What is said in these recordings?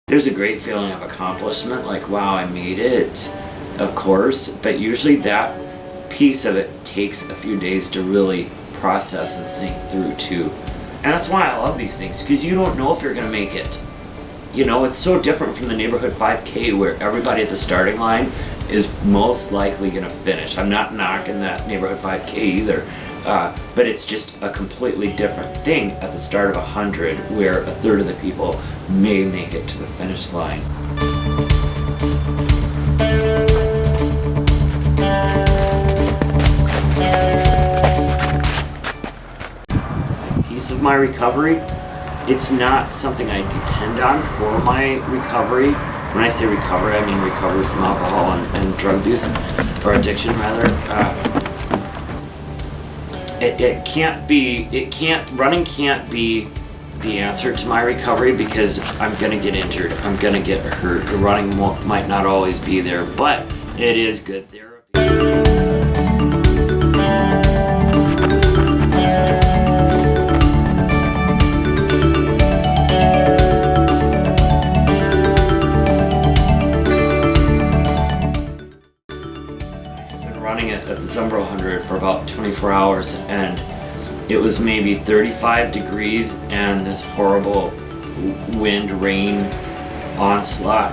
There's a great feeling of accomplishment, like, wow, I made it, of course, but usually that piece of it takes a few days to really process and sink through too. And that's why I love these things, because you don't know if you're going to make it. You know, it's so different from the neighborhood 5K where everybody at the starting line is most likely going to finish. I'm not knocking that neighborhood 5K either, but it's just a completely different thing at the start of 100 where a third of the people may make it to the finish line. Piece of my recovery, it's not something I depend on for my recovery. When I say recovery, I mean recovery from alcohol and drug abuse, or addiction rather. Running can't be the answer to my recovery, because I'm gonna get injured, I'm gonna get hurt. The running might not always be there, but it is good therapy. Running at the Zumbro 100 for about 24 hours, and it was maybe 35 degrees and this horrible wind rain onslaught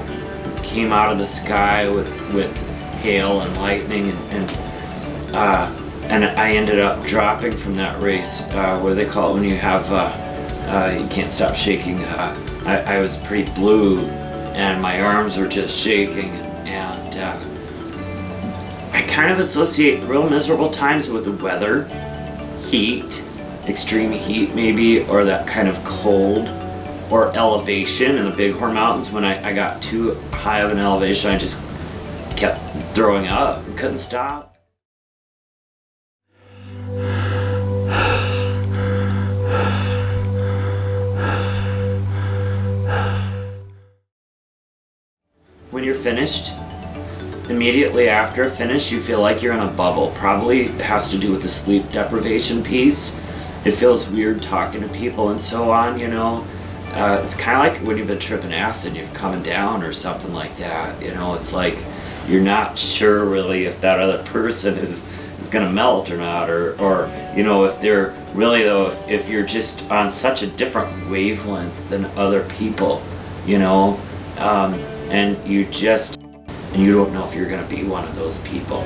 came out of the sky with hail and lightning, and I ended up dropping from that race. What do they call it when you have you can't stop shaking? I was pretty blue and my arms were just shaking, and I kind of associate real miserable times with the weather, heat, extreme heat maybe, or that kind of cold, or elevation in the Bighorn Mountains. When I got too high of an elevation, I just kept throwing up and couldn't stop. When you're finished, immediately after finish, you feel like you're in a bubble. Probably has to do with the sleep deprivation piece. It feels weird talking to people and so on, you know. It's kind of like when you've been tripping acid, you're coming down or something like that. You know, it's like you're not sure really if that other person is going to melt or not, or you know, if they're really, though, if you're just on such a different wavelength than other people, you know, and you don't know if you're going to be one of those people,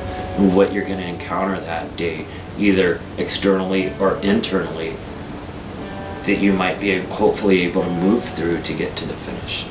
what you're going to encounter that day, either externally or internally, that you might be hopefully able to move through to get to the finish.